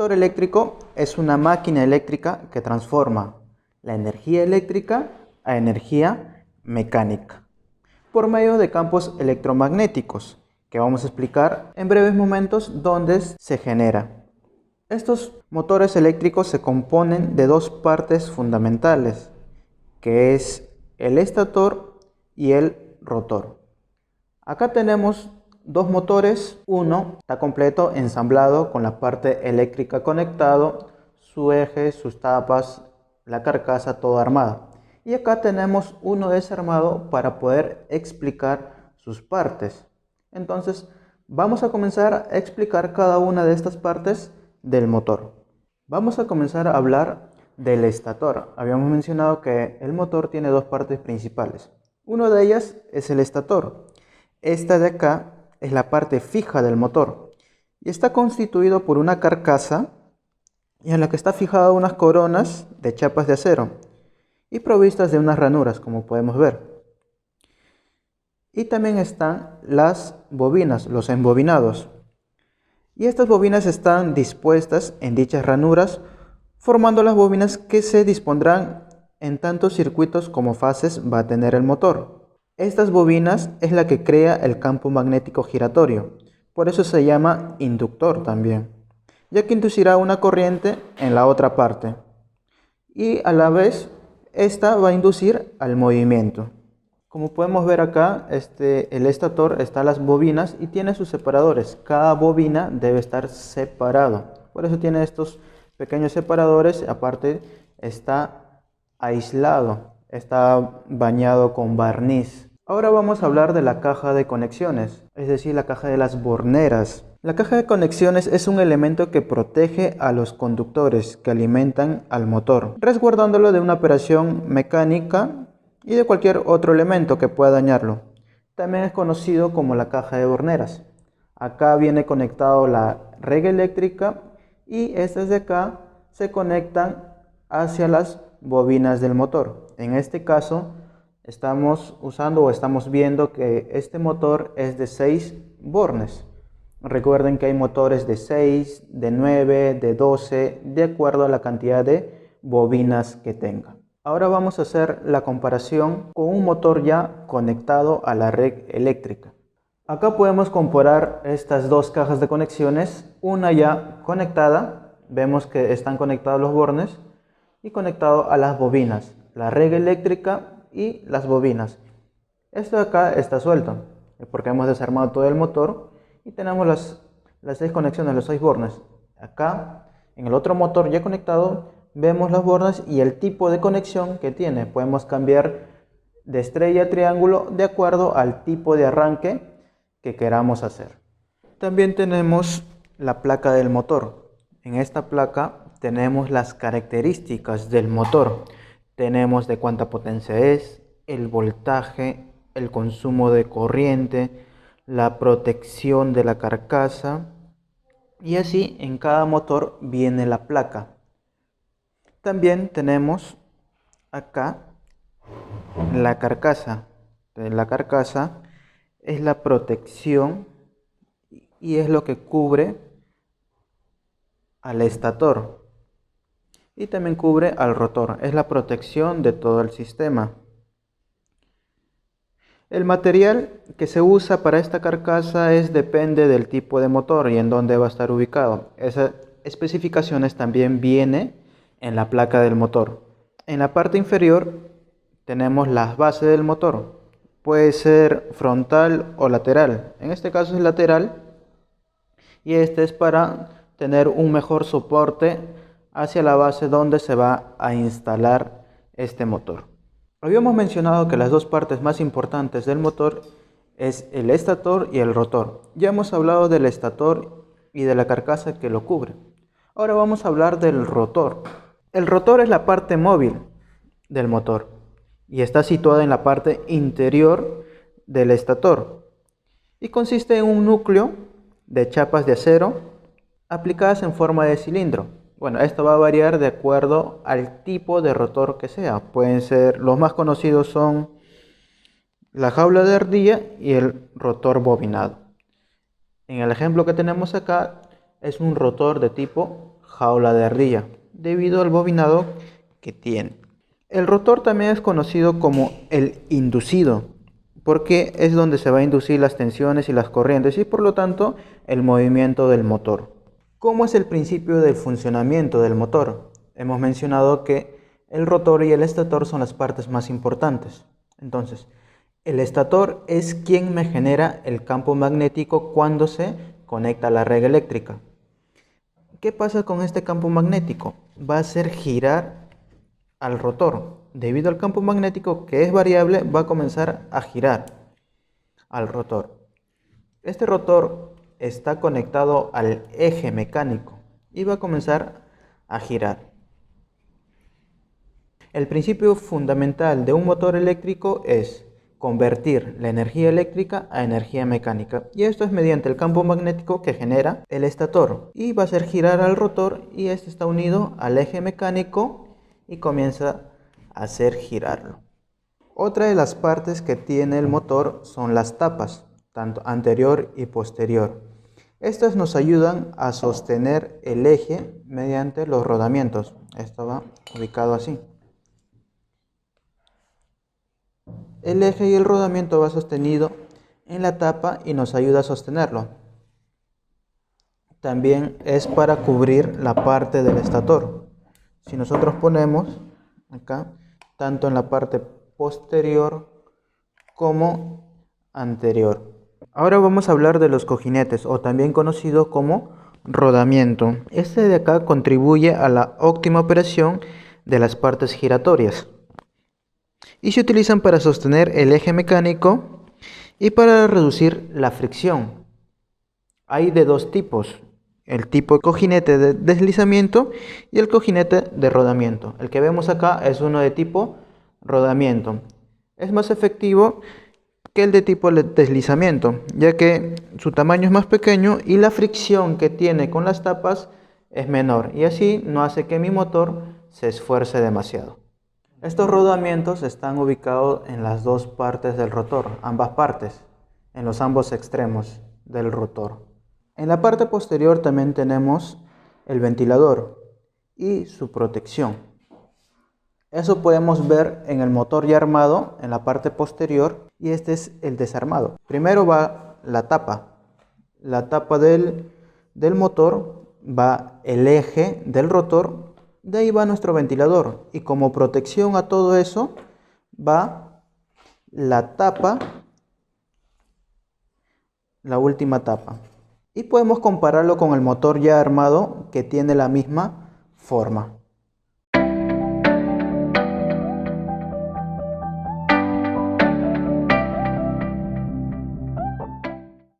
motor eléctrico es una máquina eléctrica que transforma la energía eléctrica a energía mecánica por medio de campos electromagnéticos, que vamos a explicar en breves momentos dónde se genera. Estos motores eléctricos se componen de dos partes fundamentales, que es el estator y el rotor. Acá tenemos dos motores, uno está completo ensamblado con la parte eléctrica conectado, su eje, sus tapas, la carcasa, todo armado. Y acá tenemos uno desarmado para poder explicar sus partes. Entonces vamos a comenzar a explicar cada una de estas partes del motor. Vamos a comenzar a hablar del estator. Habíamos mencionado que el motor tiene dos partes principales. Una de ellas es el estator. Esta de acá es la parte fija del motor y está constituido por una carcasa en la que está fijada unas coronas de chapas de acero y provistas de unas ranuras, como podemos ver. Y también están las bobinas, los embobinados. Y estas bobinas están dispuestas en dichas ranuras, formando las bobinas que se dispondrán en tantos circuitos como fases va a tener el motor. Estas bobinas es la que crea el campo magnético giratorio, por eso se llama inductor también, ya que inducirá una corriente en la otra parte y a la vez esta va a inducir al movimiento. Como podemos ver acá, el estator está las bobinas y tiene sus separadores. Cada bobina debe estar separado, por eso tiene estos pequeños separadores. Aparte está aislado, está bañado con barniz. Ahora vamos a hablar de la caja de conexiones, es decir, la caja de las borneras. La caja de conexiones es un elemento que protege a los conductores que alimentan al motor, resguardándolo de una operación mecánica y de cualquier otro elemento que pueda dañarlo. También es conocido como la caja de borneras. Acá viene conectado la red eléctrica y estas de acá se conectan hacia las bobinas del motor. En este caso estamos usando o estamos viendo que este motor es de 6 bornes. Recuerden que hay motores de 6, de 9, de 12, de acuerdo a la cantidad de bobinas que tenga. Ahora vamos a hacer la comparación con un motor ya conectado a la red eléctrica. Acá podemos comparar estas dos cajas de conexiones, una ya conectada, vemos que están conectados los bornes y conectado a las bobinas, la red eléctrica y las bobinas. Esto de acá está suelto porque hemos desarmado todo el motor y tenemos las 6 conexiones, los 6 bornes. Acá en el otro motor ya conectado vemos los bornes y el tipo de conexión que tiene. Podemos cambiar de estrella a triángulo de acuerdo al tipo de arranque que queramos hacer. También tenemos la placa del motor. En esta placa tenemos las características del motor. Tenemos de cuánta potencia es, el voltaje, el consumo de corriente, la protección de la carcasa y así en cada motor viene la placa. También tenemos acá la carcasa. La carcasa es la protección y es lo que cubre al estator y también cubre al rotor. Es la protección de todo el sistema. El material que se usa para esta carcasa depende del tipo de motor y en dónde va a estar ubicado. Esas especificaciones también vienen en la placa del motor. En la parte inferior tenemos las bases del motor. Puede ser frontal o lateral. En este caso es lateral y este es para tener un mejor soporte hacia la base donde se va a instalar este motor. Habíamos mencionado que las dos partes más importantes del motor es el estator y el rotor. Ya hemos hablado del estator y de la carcasa que lo cubre. Ahora vamos a hablar del rotor. El rotor es la parte móvil del motor y está situada en la parte interior del estator y consiste en un núcleo de chapas de acero aplicadas en forma de cilindro. Bueno, esto va a variar de acuerdo al tipo de rotor que sea. Pueden ser, los más conocidos son la jaula de ardilla y el rotor bobinado. En el ejemplo que tenemos acá es un rotor de tipo jaula de ardilla, debido al bobinado que tiene. El rotor también es conocido como el inducido, porque es donde se va a inducir las tensiones y las corrientes y por lo tanto el movimiento del motor. ¿Cómo es el principio del funcionamiento del motor? Hemos mencionado que el rotor y el estator son las partes más importantes. Entonces, el estator es quien me genera el campo magnético cuando se conecta a la red eléctrica. ¿Qué pasa con este campo magnético? Va a hacer girar al rotor. Debido al campo magnético que es variable, va a comenzar a girar al rotor. Este rotor está conectado al eje mecánico y va a comenzar a girar. El principio fundamental de un motor eléctrico es convertir la energía eléctrica a energía mecánica, y esto es mediante el campo magnético que genera el estator, y va a hacer girar al rotor, y este está unido al eje mecánico y comienza a hacer girarlo. Otra de las partes que tiene el motor son las tapas, tanto anterior y posterior. Estas nos ayudan a sostener el eje mediante los rodamientos. Esto va ubicado así. El eje y el rodamiento va sostenido en la tapa y nos ayuda a sostenerlo. También es para cubrir la parte del estator. Si nosotros ponemos acá, tanto en la parte posterior como anterior. Ahora vamos a hablar de los cojinetes, o también conocido como rodamiento. Este de acá contribuye a la óptima operación de las partes giratorias y se utilizan para sostener el eje mecánico y para reducir la fricción. Hay de dos tipos: el tipo de cojinete de deslizamiento y el cojinete de rodamiento. El que vemos acá es uno de tipo rodamiento. Es más efectivo que el de tipo deslizamiento, ya que su tamaño es más pequeño y la fricción que tiene con las tapas es menor, y así no hace que mi motor se esfuerce demasiado. Estos rodamientos están ubicados en las dos partes del rotor, ambas partes, en los ambos extremos del rotor. En la parte posterior también tenemos el ventilador y su protección. Eso podemos ver en el motor ya armado en la parte posterior, y este es el desarmado. Primero va la tapa del motor, va el eje del rotor, de ahí va nuestro ventilador, y como protección a todo eso va la tapa, la última tapa. Y podemos compararlo con el motor ya armado, que tiene la misma forma.